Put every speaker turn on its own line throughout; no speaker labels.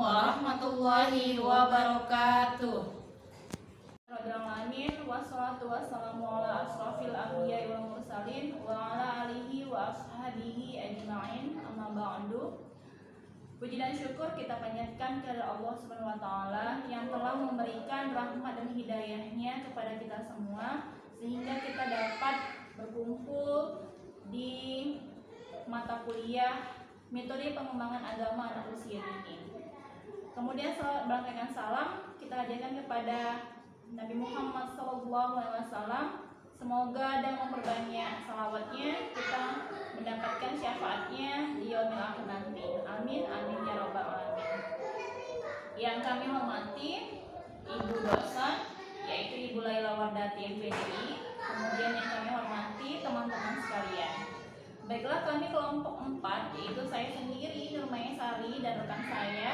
warahmatullahi wabarakatuh. Alamin wassalatu wassalamu ala asrofil anbiya'i wal mursalin wa ala alihi wa ashabihi ajma'in, amma ba'du. Puji dan syukur kita panjatkan kepada Allah Subhanahu wa taala yang telah memberikan rahmat dan hidayahnya kepada kita semua sehingga kita dapat berkumpul di mata kuliah metode pengembangan agama anak usia dini. Kemudian berangkaikan salam kita hadirkan kepada Nabi Muhammad SAW. Semoga dan memperbanyak salawatnya kita mendapatkan syafaatnya di yaumil akhir nanti. Amin amin ya rabbal alamin. Yang kami hormati Ibu dosen yaitu Ibu Laila Wardati MPDI. Kemudian yang kami hormati teman-teman sekalian. Baiklah, kami kelompok 4 yaitu saya sendiri Nurmaya Sari dan rekan saya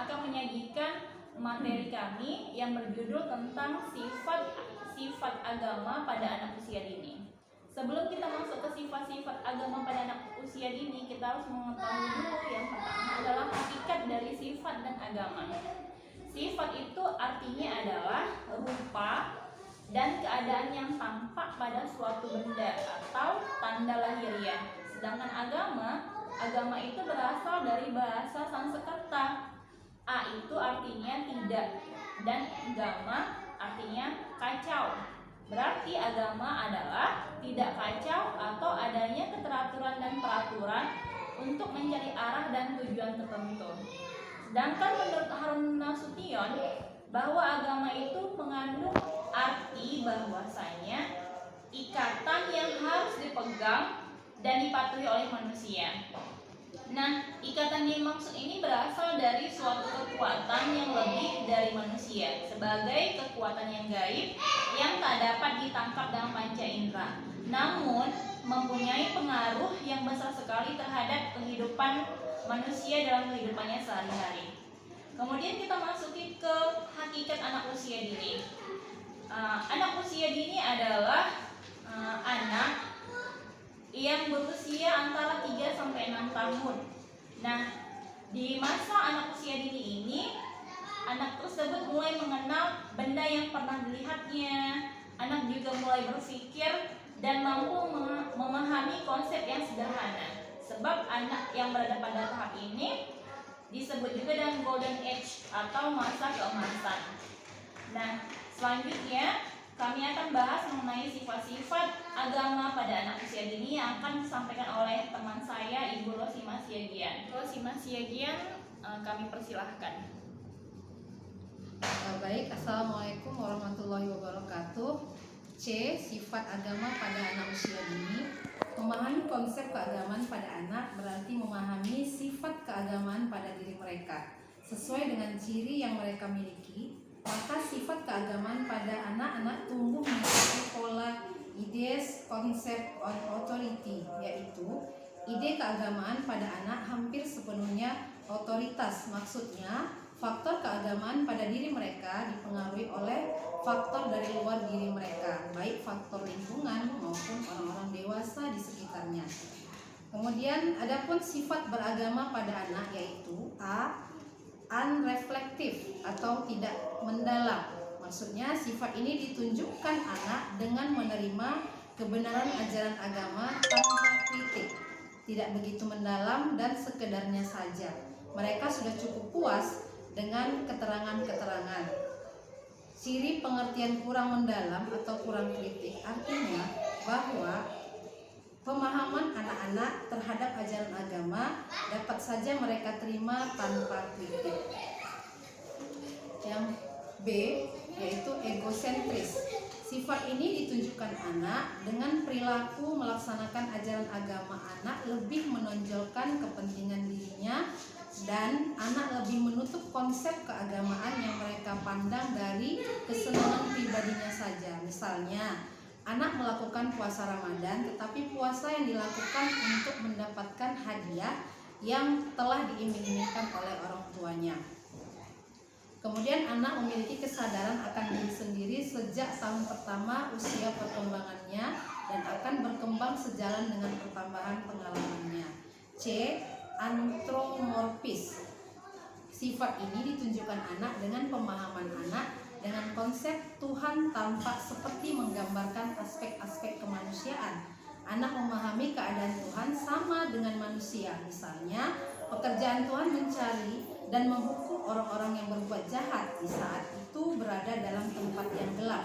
akan menyajikan materi kami yang berjudul tentang sifat agama pada anak usia dini. Sebelum kita masuk ke sifat-sifat agama pada anak usia dini, kita harus mengetahui dulu yang pertama adalah hakikat dari sifat dan agama. Sifat itu artinya adalah rupa dan keadaan yang tampak pada suatu benda atau tanda lahiriah. Sedangkan agama itu berasal dari bahasa Sanskerta. A itu artinya tidak dan agama artinya kacau. Berarti agama adalah tidak kacau atau adanya keteraturan dan peraturan untuk mencari arah dan tujuan tertentu. Sedangkan menurut Harun Nasution bahwa agama itu mengandung arti bahwasanya ikatan yang harus dipegang dan dipatuhi oleh manusia. Nah, ikatan yang dimaksud ini berasal dari suatu kekuatan yang lebih dari manusia sebagai kekuatan yang gaib yang tak dapat ditangkap dalam panca indera, namun mempunyai pengaruh yang besar sekali terhadap kehidupan manusia dalam kehidupannya sehari-hari. Kemudian kita masuki ke hakikat anak usia dini. Anak usia dini adalah anak yang berusia antara 3 sampai 6 tahun. Nah, di masa anak usia dini ini, anak tersebut mulai mengenal benda yang pernah dilihatnya. Anak juga mulai berpikir dan mampu memahami konsep yang sederhana. Sebab anak yang berada pada tahap ini disebut juga dengan golden age atau masa keemasan. Nah, selanjutnya kami akan bahas mengenai sifat-sifat agama pada anak usia dini yang akan disampaikan oleh teman saya Ibu Rosima Siagian. Rosima Siagian, kami persilahkan.
Baik, assalamualaikum warahmatullahi wabarakatuh. C. Sifat agama pada anak usia dini. Memahami konsep keagamaan pada anak berarti memahami sifat keagamaan pada diri mereka sesuai dengan ciri yang mereka miliki. Maka sifat keagamaan pada anak-anak tumbuh mengikuti pola ideas konsep on authority, yaitu ide keagamaan pada anak hampir sepenuhnya otoritas. Maksudnya, faktor keagamaan pada diri mereka dipengaruhi oleh faktor dari luar diri mereka, baik faktor lingkungan maupun orang-orang dewasa di sekitarnya. Kemudian, adapun sifat beragama pada anak yaitu A. Unreflektif atau tidak mendalam. Maksudnya sifat ini ditunjukkan anak dengan menerima kebenaran ajaran agama tanpa kritik, tidak begitu mendalam dan sekedarnya saja. Mereka sudah cukup puas dengan keterangan-keterangan. Ciri pengertian kurang mendalam atau kurang kritik artinya bahwa pemahaman anak-anak terhadap ajaran agama dapat saja mereka terima tanpa kritik. Yang B yaitu egosentris. Sifat ini ditunjukkan anak dengan perilaku melaksanakan ajaran agama. Anak lebih menonjolkan kepentingan dirinya dan anak lebih menutup konsep keagamaan yang mereka pandang dari kesenangan pribadinya saja. Misalnya, anak melakukan puasa Ramadan, tetapi puasa yang dilakukan untuk mendapatkan hadiah yang telah diiming-imingkan oleh orang tuanya. Kemudian anak memiliki kesadaran akan diri sendiri sejak tahun pertama usia perkembangannya dan akan berkembang sejalan dengan pertambahan pengalamannya. C. antromorfis. Sifat ini ditunjukkan anak dengan pemahaman anak dengan konsep Tuhan tampak seperti menggambarkan aspek-aspek kemanusiaan. Anak memahami keadaan Tuhan sama dengan manusia. Misalnya, pekerjaan Tuhan mencari dan menghukum orang-orang yang berbuat jahat di saat itu berada dalam tempat yang gelap.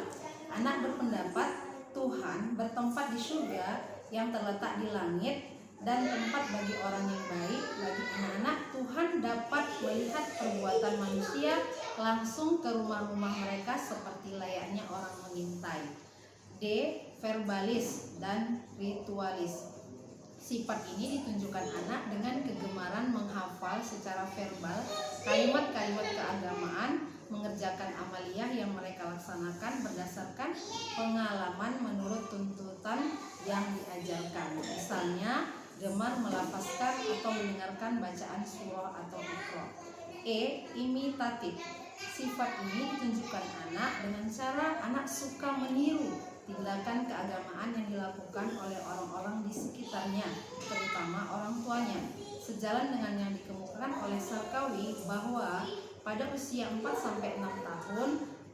Anak berpendapat Tuhan bertempat di surga yang terletak di langit dan tempat bagi orang yang baik. Bagi anak-anak, Tuhan dapat melihat perbuatan manusia langsung ke rumah-rumah mereka seperti layaknya orang mengintai. D. Verbalis dan ritualis. Sifat ini ditunjukkan anak dengan kegemaran menghafal secara verbal kalimat-kalimat keagamaan, mengerjakan amaliyah yang mereka laksanakan berdasarkan pengalaman menurut tuntutan yang diajarkan. Misalnya, gemar melafazkan atau mendengarkan bacaan surah atau iqra. E. Imitatif. Sifat ini ditunjukkan anak dengan cara anak suka meniru tindakan keagamaan yang dilakukan oleh orang-orang di sekitarnya, terutama orang tuanya. Sejalan dengan yang dikemukakan oleh Sarkawi bahwa pada usia 4-6 tahun,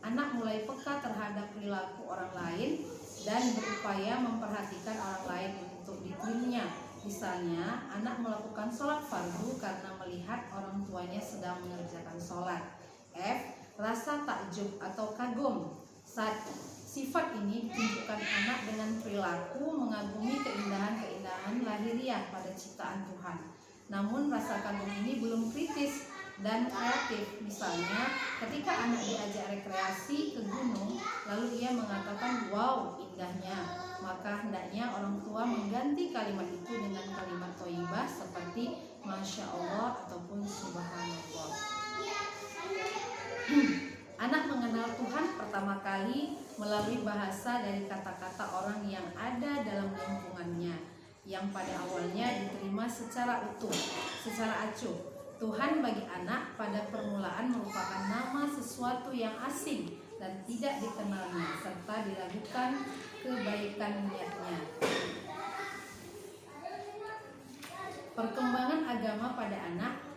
anak mulai peka terhadap perilaku orang lain dan berupaya memperhatikan orang lain untuk ditirunya. Misalnya, anak melakukan sholat fardu karena melihat orang tuanya sedang mengerjakan sholat. F. Rasa takjub atau kagum. Sifat ini ditunjukkan anak dengan perilaku mengagumi keindahan-keindahan lahiriah pada ciptaan Tuhan. Namun rasa kagum ini belum kritis dan kreatif. Misalnya, ketika anak diajak rekreasi ke gunung, lalu ia mengatakan, "Wow, indahnya." Maka hendaknya orang tua mengganti kalimat itu dengan kalimat thayyibah seperti Masya Allah ataupun Subhanallah. Anak mengenal Tuhan pertama kali melalui bahasa dari kata-kata orang yang ada dalam lingkungannya, yang pada awalnya diterima secara utuh, secara acuh. Tuhan bagi anak pada permulaan merupakan nama sesuatu yang asing dan tidak dikenalnya, serta diragukan kebaikan niatnya. Perkembangan agama pada anak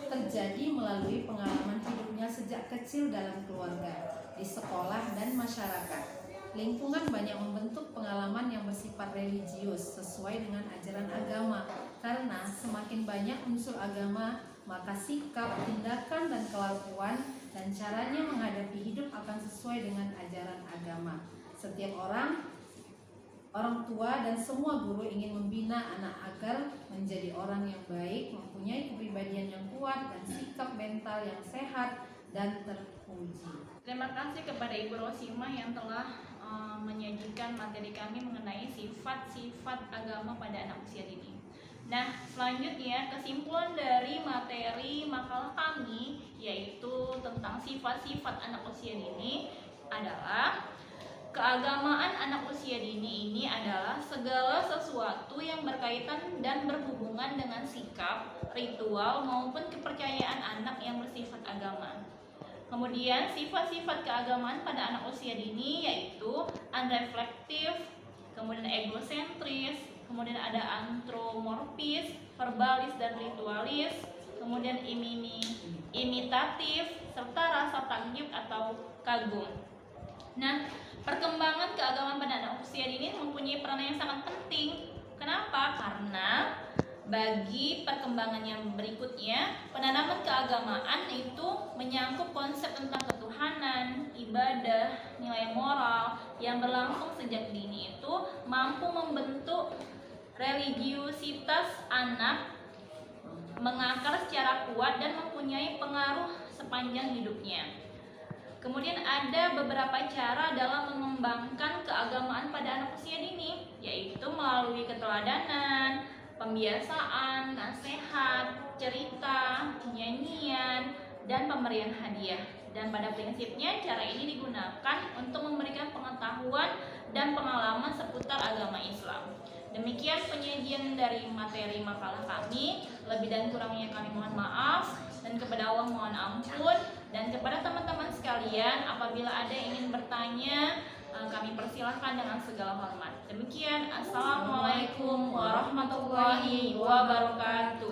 terjadi melalui pengalaman hidupnya sejak kecil dalam keluarga, di sekolah dan masyarakat. Lingkungan banyak membentuk pengalaman yang bersifat religius sesuai dengan ajaran agama. Karena semakin banyak unsur agama, maka sikap, tindakan, dan kelakuan dan caranya menghadapi hidup akan sesuai dengan ajaran agama. Setiap orang tua dan semua guru ingin membina anak agar menjadi orang yang baik, mempunyai kepribadian yang kuat dan sikap mental yang sehat dan terpuji.
Terima kasih kepada Ibu Rosimah yang telah menyajikan materi kami mengenai sifat-sifat agama pada anak usia dini. Nah, selanjutnya kesimpulan dari materi makalah kami yaitu tentang sifat-sifat anak usia dini adalah keagamaan anak usia dini ini adalah segala sesuatu yang berkaitan dan berhubungan dengan sikap, ritual maupun kepercayaan anak yang bersifat agama. Kemudian sifat-sifat keagamaan pada anak usia dini yaitu unreflektif, kemudian egosentris, kemudian ada antromorfis, verbalis dan ritualis, kemudian imitatif, serta rasa takjub atau kagum. Nah, perkembangan keagamaan pada anak usia dini mempunyai peran yang sangat penting. Kenapa? Karena bagi perkembangan yang berikutnya, penanaman keagamaan itu menyangkut konsep tentang ketuhanan, ibadah, nilai moral yang berlangsung sejak dini itu mampu membentuk religiusitas anak, mengakar secara kuat dan mempunyai pengaruh sepanjang hidupnya. Kemudian ada beberapa cara dalam mengembangkan keagamaan pada anak usia dini, yaitu melalui keteladanan, pembiasaan, nasihat, cerita, nyanyian, dan pemberian hadiah. Dan pada prinsipnya cara ini digunakan untuk memberikan pengetahuan dan pengalaman seputar agama Islam. Demikian penyajian dari materi makalah kami. Lebih dan kurangnya kami mohon maaf, dan kepada Allah mohon ampun. Dan kepada teman-teman sekalian, apabila ada yang ingin bertanya, kami persilahkan dengan segala hormat. Demikian, Assalamualaikum warahmatullahi wabarakatuh.